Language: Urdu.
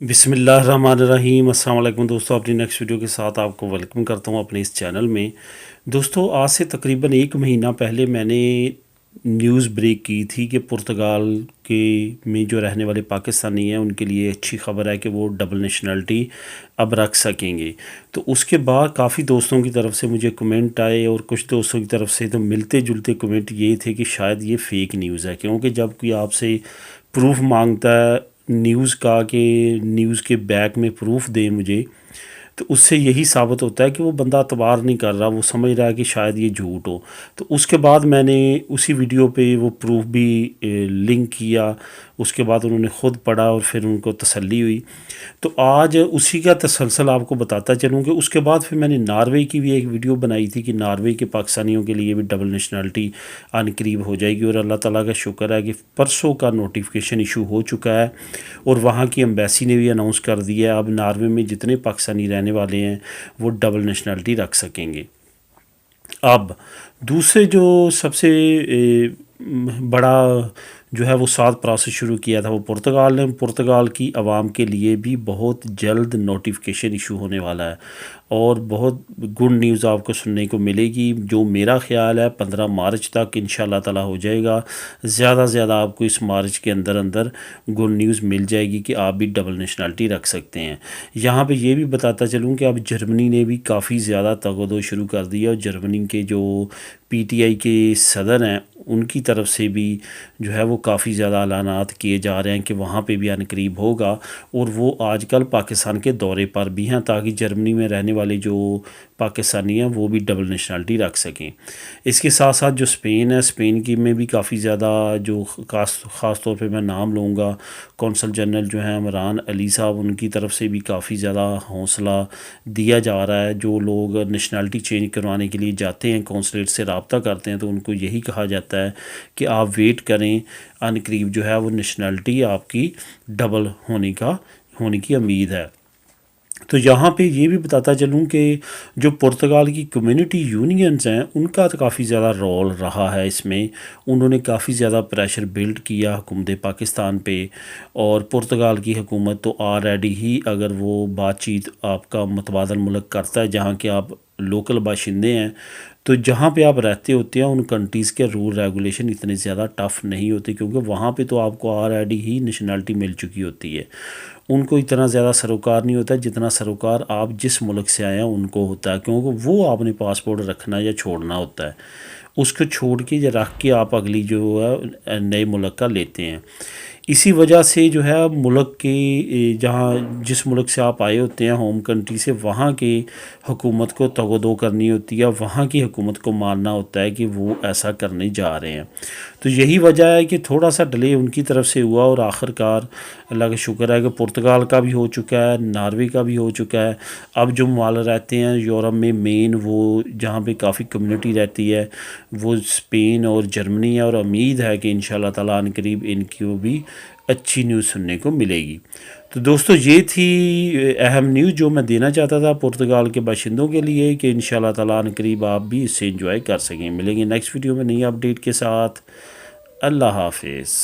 بسم اللہ الرحمن الرحیم۔ السلام علیکم دوستو، اپنی نیکسٹ ویڈیو کے ساتھ آپ کو ویلکم کرتا ہوں اپنے اس چینل میں۔ دوستو آج سے تقریباً 1 مہینہ پہلے میں نے نیوز بریک کی تھی کہ پرتگال کے میں جو رہنے والے پاکستانی ہیں ان کے لیے اچھی خبر ہے کہ وہ ڈبل نیشنلٹی اب رکھ سکیں گے۔ تو اس کے بعد کافی دوستوں کی طرف سے مجھے کمنٹ آئے اور کچھ دوستوں کی طرف سے تو ملتے جلتے کمنٹ یہ تھے کہ شاید یہ فیک نیوز ہے، کیونکہ جب کوئی آپ سے پروف مانگتا ہے نیوز کا کہ نیوز کے بیک میں پروف دیں مجھے، تو اس سے یہی ثابت ہوتا ہے کہ وہ بندہ اعتبار نہیں کر رہا، وہ سمجھ رہا ہے کہ شاید یہ جھوٹ ہو۔ تو اس کے بعد میں نے اسی ویڈیو پہ وہ پروف بھی لنک کیا، اس کے بعد انہوں نے خود پڑھا اور پھر ان کو تسلی ہوئی۔ تو آج اسی کا تسلسل آپ کو بتاتا چلوں کہ اس کے بعد پھر میں نے ناروے کی بھی ایک ویڈیو بنائی تھی کہ ناروے کے پاکستانیوں کے لیے بھی ڈبل نیشنلٹی عن قریب ہو جائے گی، اور اللہ تعالیٰ کا شکر ہے کہ پرسوں کا نوٹیفیکیشن ایشو ہو چکا ہے اور وہاں کی ایمبیسی نے بھی اناؤنس کر دیا ہے اب ناروے میں جتنے پاکستانی رہنے والے ہیں وہ ڈبل نیشنلٹی رکھ سکیں گے۔ اب دوسرے جو سب سے بڑا جو ہے وہ ساتھ پروسیس شروع کیا تھا وہ پرتگال نے۔ پرتگال کی عوام کے لیے بھی بہت جلد نوٹیفیکیشن ایشو ہونے والا ہے اور بہت گڈ نیوز آپ کو سننے کو ملے گی، جو میرا خیال ہے 15 مارچ تک انشاءاللہ تعالی ہو جائے گا۔ زیادہ زیادہ آپ کو اس مارچ کے اندر گڈ نیوز مل جائے گی کہ آپ بھی ڈبل نیشنلٹی رکھ سکتے ہیں۔ یہاں پہ یہ بھی بتاتا چلوں کہ اب جرمنی نے بھی کافی زیادہ تگ شروع کر دیا، اور جرمنی کے جو پی ٹی آئی کے صدر ہیں ان کی طرف سے بھی جو ہے وہ کافی زیادہ اعلانات کیے جا رہے ہیں کہ وہاں پہ بھی عن قریب ہوگا، اور وہ آج کل پاکستان کے دورے پر بھی ہیں تاکہ جرمنی میں رہنے والے جو پاکستانی ہیں وہ بھی ڈبل نیشنلٹی رکھ سکیں۔ اس کے ساتھ ساتھ جو اسپین ہے، اسپین کی میں بھی کافی زیادہ جو خاص طور پہ میں نام لوں گا، کونسل جنرل جو ہیں عمران علی صاحب، ان کی طرف سے بھی کافی زیادہ حوصلہ دیا جا رہا ہے۔ جو لوگ نیشنلٹی چینج کروانے کے لیے جاتے ہیں کونسلیٹ سے رابطہ کرتے ہیں تو ان کو یہی کہا جاتا ہے کہ آپ ویٹ کریں، عن قریب جو ہے وہ نیشنلٹی آپ کی ڈبل ہونے کی امید ہے۔ تو یہاں پہ یہ بھی بتاتا چلوں کہ جو پرتگال کی کمیونٹی یونینز ہیں ان کا تو کافی زیادہ رول رہا ہے اس میں، انہوں نے کافی زیادہ پریشر بلڈ کیا حکومت پاکستان پہ، اور پرتگال کی حکومت تو آلریڈی ہی اگر وہ بات چیت آپ کا متبادل ملک کرتا ہے جہاں کہ آپ لوکل باشندے ہیں، تو جہاں پہ آپ رہتے ہوتے ہیں ان کنٹریز کے رول ریگولیشن اتنے زیادہ ٹف نہیں ہوتے، کیونکہ وہاں پہ تو آپ کو آلریڈی ہی نیشنلٹی مل چکی ہوتی ہے۔ ان کو اتنا زیادہ سروکار نہیں ہوتا جتنا سروکار آپ جس ملک سے آئے ہیں ان کو ہوتا ہے، کیونکہ وہ آپ نے پاسپورٹ رکھنا یا چھوڑنا ہوتا ہے، اس کو چھوڑ کے یا رکھ کے آپ اگلی جو ہے نئے ملک کا لیتے ہیں۔ اسی وجہ سے جو ہے ملک کے جہاں جس ملک سے آپ آئے ہوتے ہیں ہوم کنٹری سے، وہاں کے حکومت کو تگ کرنی ہوتی ہے، وہاں کی حکومت کو ماننا ہوتا ہے کہ وہ ایسا کرنے جا رہے ہیں۔ تو یہی وجہ ہے کہ تھوڑا سا ڈیلے ان کی طرف سے ہوا، اور آخر کار اللہ کا شکر ہے کہ پرتگال کا بھی ہو چکا ہے، ناروے کا بھی ہو چکا ہے۔ اب جو مال رہتے ہیں یورپ میں مین وہ جہاں پہ کافی کمیونٹی رہتی ہے وہ اسپین اور جرمنی ہے، اور امید ہے کہ انشاءاللہ تعالیٰ عن قریب ان کی بھی اچھی نیوز سننے کو ملے گی۔ تو دوستو یہ تھی اہم نیوز جو میں دینا چاہتا تھا پرتگال کے باشندوں کے لیے کہ انشاءاللہ تعالیٰ عن قریب آپ بھی اس سے انجوائے کر سکیں۔ ملیں گے نیکسٹ ویڈیو میں نئی اپڈیٹ کے ساتھ۔ اللہ حافظ۔